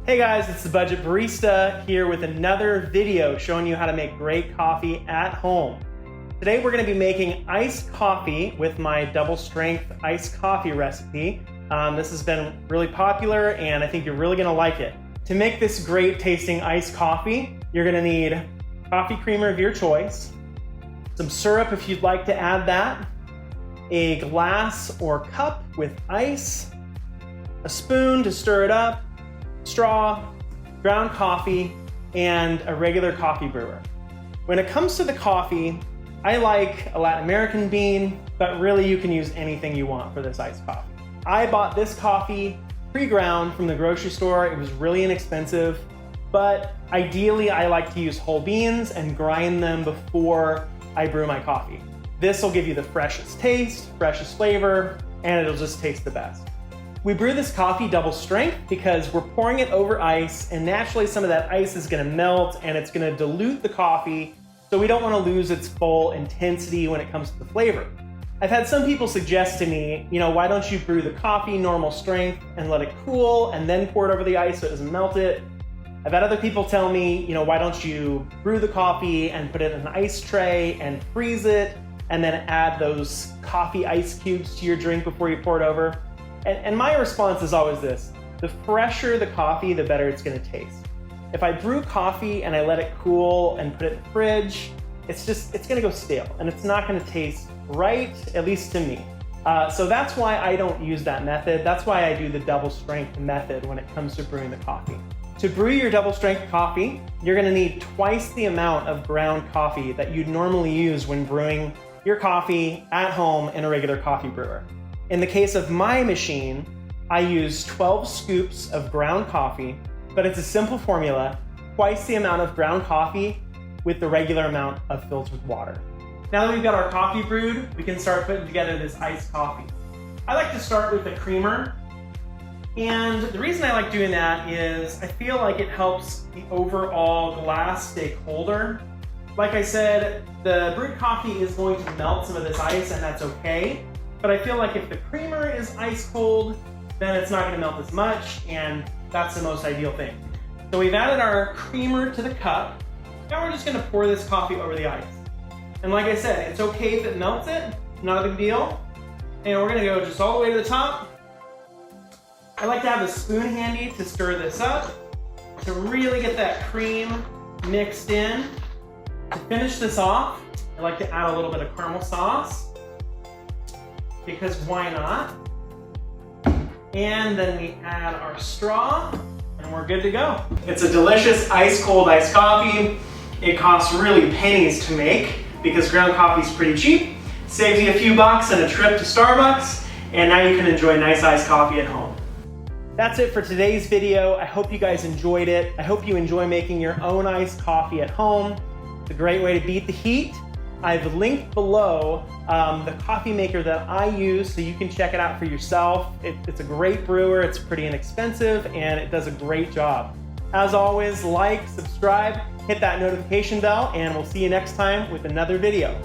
Hey guys, it's the Budget Barista here with another video showing you how to make great coffee at home. Today we're going to be making iced coffee with my double strength iced coffee recipe. This has been really popular and I think you're really going to like it. To make this great tasting iced coffee, you're going to need coffee creamer of your choice, some syrup if you'd like to add that, a glass or cup with ice, a spoon to stir it up, straw, ground coffee, and a regular coffee brewer. When it comes to the coffee, I like a Latin American bean, but really you can use anything you want for this iced coffee. I bought this coffee pre-ground from the grocery store. It was really inexpensive, but ideally I like to use whole beans and grind them before I brew my coffee. This will give you the freshest taste, freshest flavor, and it'll just taste the best. We brew this coffee double strength because we're pouring it over ice, and naturally some of that ice is gonna melt and it's gonna dilute the coffee, so we don't wanna lose its full intensity when it comes to the flavor. I've had some people suggest to me, why don't you brew the coffee normal strength and let it cool and then pour it over the ice so it doesn't melt it. I've had other people tell me, why don't you brew the coffee and put it in an ice tray and freeze it and then add those coffee ice cubes to your drink before you pour it over. And my response is always this: the fresher the coffee, the better it's gonna taste. If I brew coffee and I let it cool and put it in the fridge, it's gonna go stale and it's not gonna taste right, at least to me. So that's why I don't use that method. That's why I do the double strength method when it comes to brewing the coffee. To brew your double strength coffee, you're gonna need twice the amount of ground coffee that you'd normally use when brewing your coffee at home in a regular coffee brewer. In the case of my machine, I use 12 scoops of ground coffee, but it's a simple formula, twice the amount of ground coffee with the regular amount of filtered water. Now that we've got our coffee brewed, we can start putting together this iced coffee. I like to start with a creamer, and the reason I like doing that is I feel like it helps the overall glass stay colder. Like I said, the brewed coffee is going to melt some of this ice, and that's okay. But I feel like if the creamer is ice cold, then it's not gonna melt as much, and that's the most ideal thing. So we've added our creamer to the cup. Now we're just gonna pour this coffee over the ice. And like I said, it's okay if it melts it, not a big deal. And we're gonna go just all the way to the top. I like to have a spoon handy to stir this up, to really get that cream mixed in. To finish this off, I like to add a little bit of caramel sauce, because why not? And then we add our straw and we're good to go. It's a delicious ice cold iced coffee. It costs really pennies to make because ground coffee is pretty cheap. Saves you a few bucks and a trip to Starbucks, and now you can enjoy nice iced coffee at home. That's it for today's video. I hope you guys enjoyed it. I hope you enjoy making your own iced coffee at home. It's a great way to beat the heat. I've linked below the coffee maker that I use so you can check it out for yourself. It's a great brewer, it's pretty inexpensive, and it does a great job. As always, like, subscribe, hit that notification bell, and we'll see you next time with another video.